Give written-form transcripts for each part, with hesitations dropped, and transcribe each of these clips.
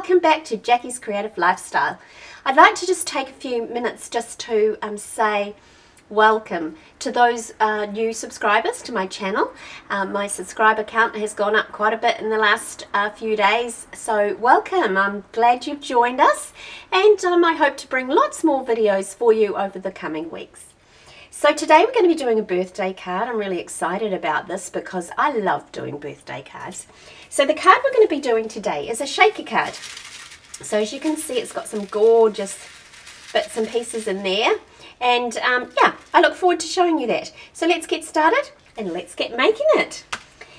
welcome back to Jackie's Creative Lifestyle. I'd like to just take a few minutes just to say welcome to those new subscribers to my channel. My subscriber count has gone up quite a bit in the last few days, so welcome. I'm glad you've joined us, and I hope to bring lots more videos for you over the coming weeks. So today we're going to be doing a birthday card. I'm really excited about this because I love doing birthday cards. So the card we're going to be doing today is a shaker card. So as you can see, it's got some gorgeous bits and pieces in there. And yeah, I look forward to showing you that. So let's get started and let's get making it.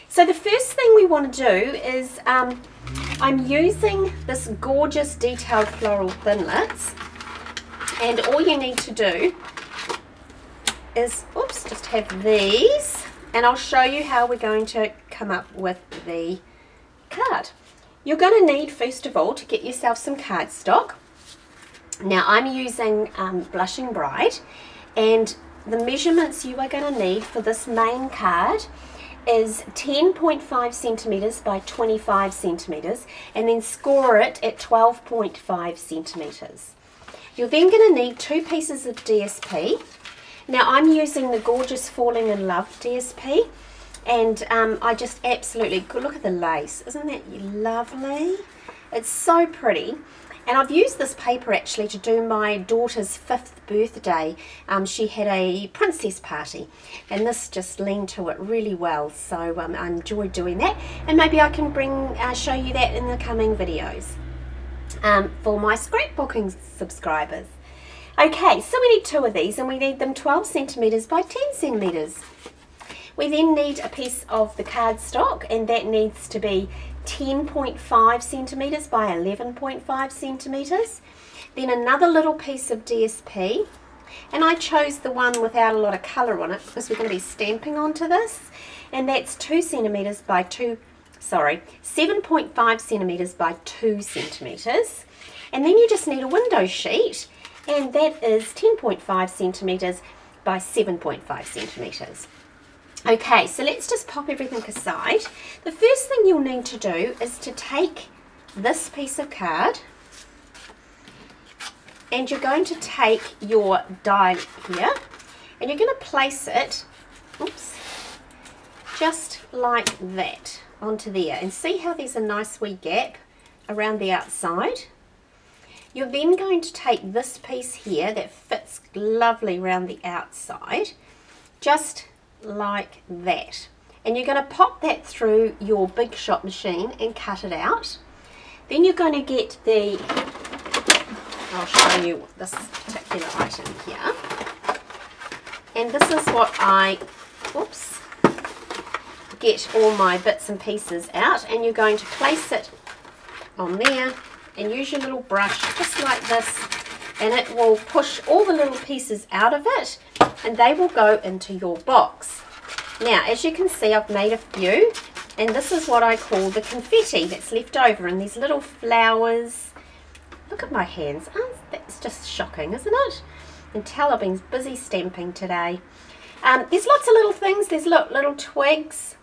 So the first thing we want to do is I'm using this gorgeous detailed floral thinlits. And all you need to do is, oops, just have these, and I'll show you how we're going to come up with the card. You're going to need, first of all, to get yourself some cardstock. Now I'm using Blushing Bride, and the measurements you are going to need for this main card is 10.5 centimeters by 25 centimeters, and then score it at 12.5 centimeters. You're then going to need 2 pieces of DSP. Now I'm using the gorgeous Falling in Love DSP, and I just absolutely, look at the lace, isn't that lovely? It's so pretty. And I've used this paper actually to do my daughter's 5th birthday. She had a princess party, and this just leaned to it really well, so I enjoyed doing that, and maybe I can show you that in the coming videos for my scrapbooking subscribers. Okay, so we need 2 of these, and we need them 12 centimeters by 10 centimeters. We then need a piece of the cardstock, and that needs to be 10.5 centimeters by 11.5 centimeters. Then another little piece of DSP, and I chose the one without a lot of colour on it because we're going to be stamping onto this, and that's 7.5 centimeters by 2 centimeters. And then you just need a window sheet, and that is 10.5 centimeters by 7.5 centimeters. Okay, so let's just pop everything aside. The first thing you'll need to do is to take this piece of card, and you're going to take your die here, and you're going to place it, oops, just like that onto there, and see how there's a nice wee gap around the outside. You're then going to take this piece here that fits lovely around the outside, just like that, and you're going to pop that through your Big Shot machine and cut it out. Then you're going to get the, I'll show you this particular item here, and this is what I, oops, get all my bits and pieces out, and you're going to place it on there and use your little brush just like this, and it will push all the little pieces out of it, and they will go into your box. Now as you can see, I've made a few, and this is what I call the confetti that's left over, and these little flowers. Look at my hands. Oh, that's just shocking, isn't it? And tell I've been busy stamping today. There's lots of little things. There's little twigs.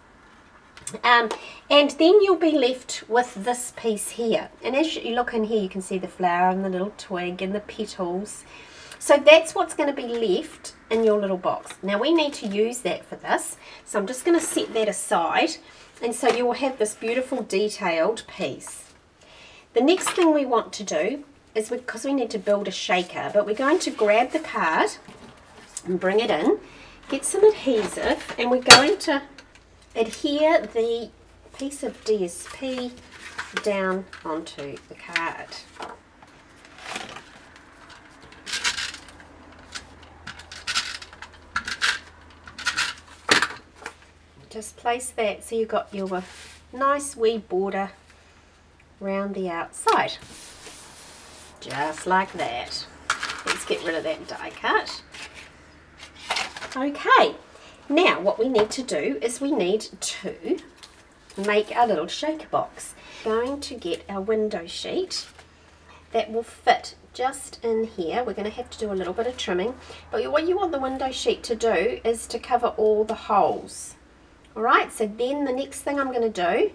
And then you'll be left with this piece here, and as you look in here you can see the flower and the little twig and the petals. So that's what's going to be left in your little box. Now we need to use that for this, so I'm just going to set that aside, and so you will have this beautiful detailed piece. The next thing we want to do is, because we need to build a shaker, but we're going to grab the card and bring it in, get some adhesive, and we're going to adhere the piece of DSP down onto the card. Just place that so you've got your nice wee border round the outside. Just like that. Let's get rid of that die cut. Okay. Now what we need to do is we need to make our little shaker box. We're going to get our window sheet that will fit just in here. We're going to have to do a little bit of trimming, but what you want the window sheet to do is to cover all the holes. Alright, so then the next thing I'm going to do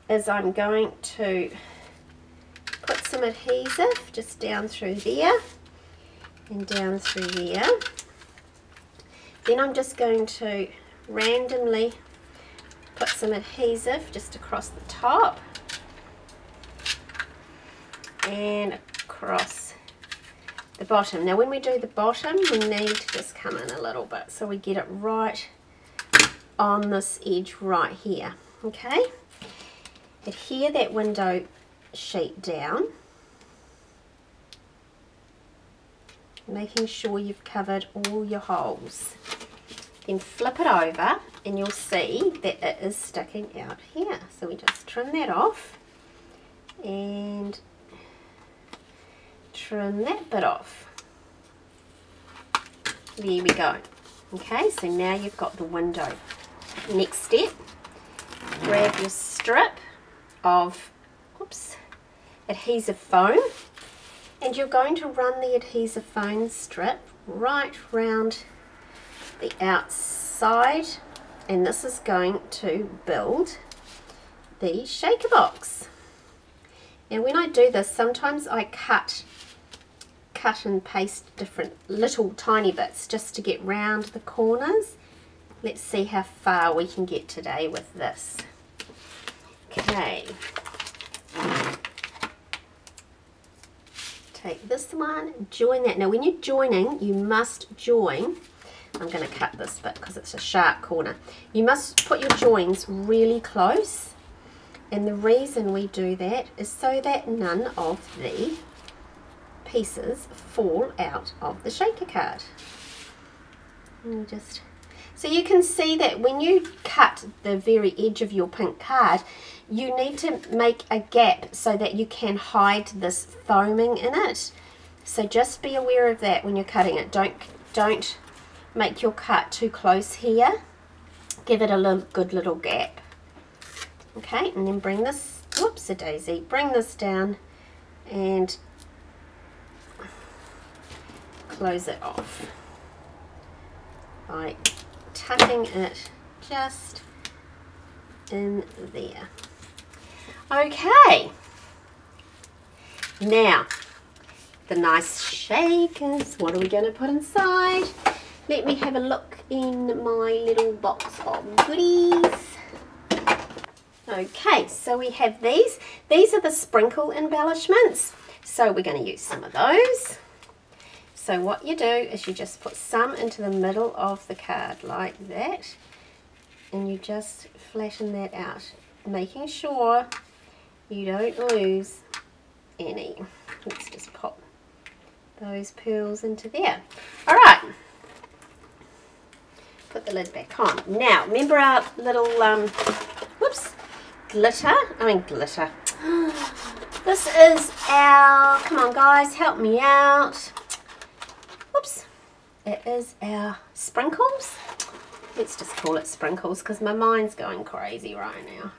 is I'm going to put some adhesive just down through there and down through there. Then I'm just going to randomly put some adhesive just across the top and across the bottom. Now when we do the bottom, we need to just come in a little bit so we get it right on this edge right here. Okay, adhere that window sheet down, making sure you've covered all your holes. Then flip it over and you'll see that it is sticking out here. So we just trim that off and trim that bit off. There we go. Okay, so now you've got the window. Next step, grab your strip of adhesive foam and you're going to run the adhesive foam strip right round the outside, and this is going to build the shaker box. And when I do this, sometimes I cut and paste different little tiny bits just to get round the corners. Let's see how far we can get today with this. Okay, take this one, join that. Now when you're joining, you must join, I'm going to cut this bit because it's a sharp corner. You must put your joins really close, and the reason we do that is so that none of the pieces fall out of the shaker card. And so you can see that when you cut the very edge of your pink card, you need to make a gap so that you can hide this foaming in it. So just be aware of that when you're cutting it. Don't make your cut too close here. Give it a good little gap. Okay, and then bring this, whoops-a-daisy, bring this down and close it off by tucking it just in there. Okay, now the nice shakers, what are we going to put inside? Let me have a look in my little box of goodies. Okay, so we have these are the sprinkle embellishments, so we're going to use some of those. So what you do is you just put some into the middle of the card like that, and you just flatten that out, making sure you don't lose any. Let's just pop those pearls into there. All right, put the lid back on. Now remember our little glitter. This is our, come on guys, help me out. It is our sprinkles. Let's just call it sprinkles because my mind's going crazy right now.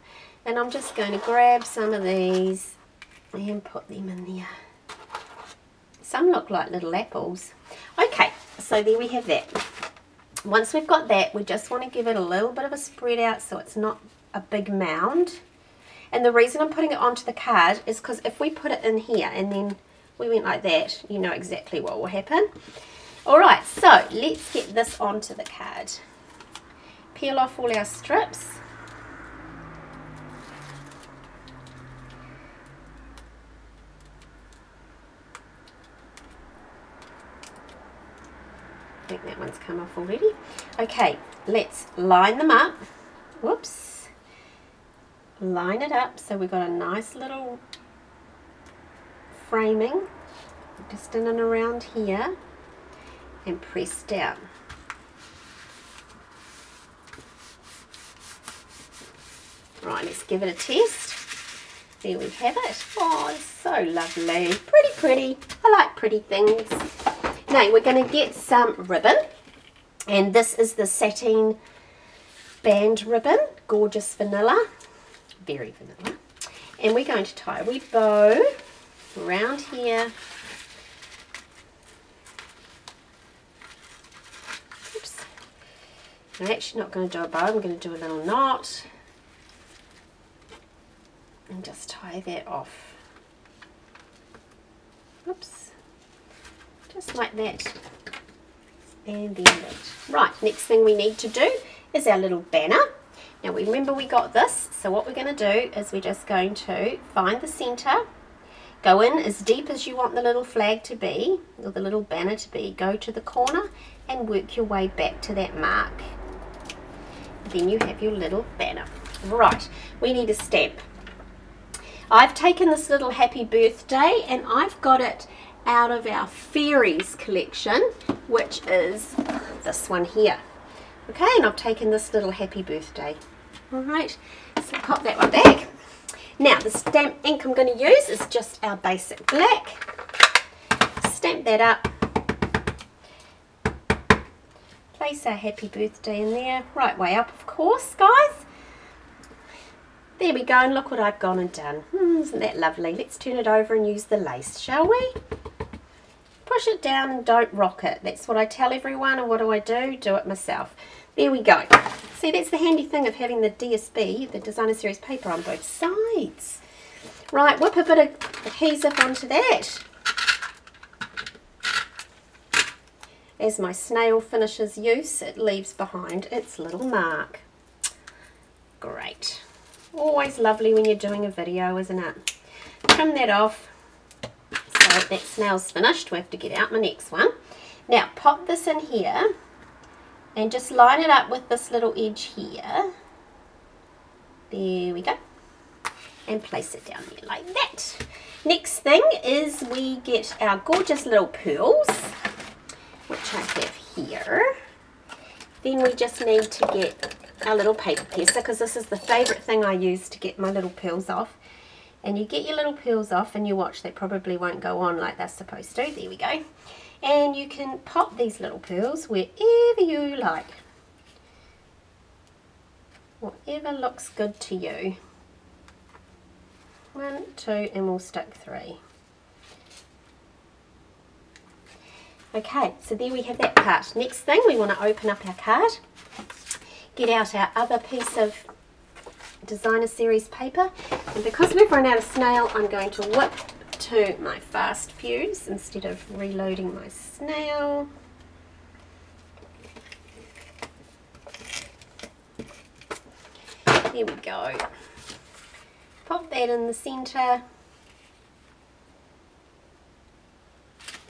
And I'm just going to grab some of these and put them in there. Some look like little apples. Okay, so there we have that. Once we've got that, we just want to give it a little bit of a spread out so it's not a big mound. And the reason I'm putting it onto the card is because if we put it in here and then we went like that, you know exactly what will happen. Alright, so let's get this onto the card. Peel off all our strips. I think that one's come off already. Okay, let's line them up. Whoops. Line it up so we've got a nice little framing just in and around here. And press down. Right, let's give it a test. There we have it. Oh, it's so lovely. Pretty. I like pretty things. Now we're going to get some ribbon, and this is the sateen band ribbon, gorgeous vanilla, very vanilla. And we're going to tie a wee bow around here. I'm actually not going to do a bow, I'm going to do a little knot and just tie that off. Oops. Just like that. And then that. Right, next thing we need to do is our little banner. Now remember we got this, so what we're going to do is we're just going to find the center, go in as deep as you want the little flag to be, or the little banner to be, go to the corner and work your way back to that mark. Then you have your little banner. Right, we need a stamp. I've taken this little happy birthday and I've got it out of our fairies collection, which is this one here. Okay, and I've taken this little happy birthday. Alright, so pop that one back. Now the stamp ink I'm going to use is just our basic black. Stamp that up. Place our happy birthday in there, right way up of course, guys. There we go, and look what I've gone and done. Isn't that lovely? Let's turn it over and use the lace, shall we? Push it down and don't rock it. That's what I tell everyone, and what do? Do it myself. There we go. See, that's the handy thing of having the DSB, the Designer Series paper, on both sides. Right, whip a bit of adhesive onto that. As my snail finishes use, it leaves behind its little mark. Great. Always lovely when you're doing a video, isn't it? Trim that off. So that snail's finished. We have to get out my next one. Now pop this in here and just line it up with this little edge here. There we go. And place it down there like that. Next thing is we get our gorgeous little pearls, which I have here. Then we just need to get our little paper piercer, because this is the favourite thing I use to get my little pearls off. And you get your little pearls off and you watch, they probably won't go on like they're supposed to. There we go. And you can pop these little pearls wherever you like. Whatever looks good to you. 1, 2, and we'll stick 3. Okay, so there we have that part. Next thing, we want to open up our card. Get out our other piece of Designer Series paper, and because we've run out of snail, I'm going to whip to my fast fuse instead of reloading my snail. There we go. Pop that in the center.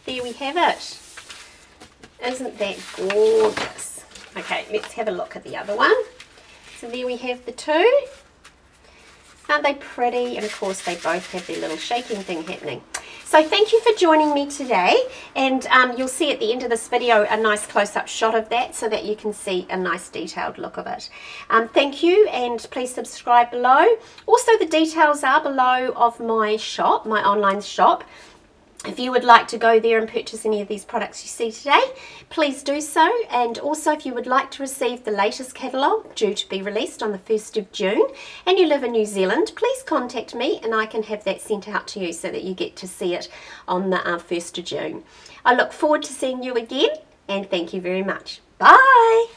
There we have it. Isn't that gorgeous? Okay, let's have a look at the other one. So there we have the two. Aren't they pretty? And of course they both have their little shaking thing happening. So thank you for joining me today, and you'll see at the end of this video a nice close-up shot of that so that you can see a nice detailed look of it. Thank you, and please subscribe below. Also, the details are below of my shop, my online shop. If you would like to go there and purchase any of these products you see today, please do so. And also, if you would like to receive the latest catalogue due to be released on the 1st of June and you live in New Zealand, please contact me and I can have that sent out to you so that you get to see it on the 1st of June. I look forward to seeing you again, and thank you very much. Bye!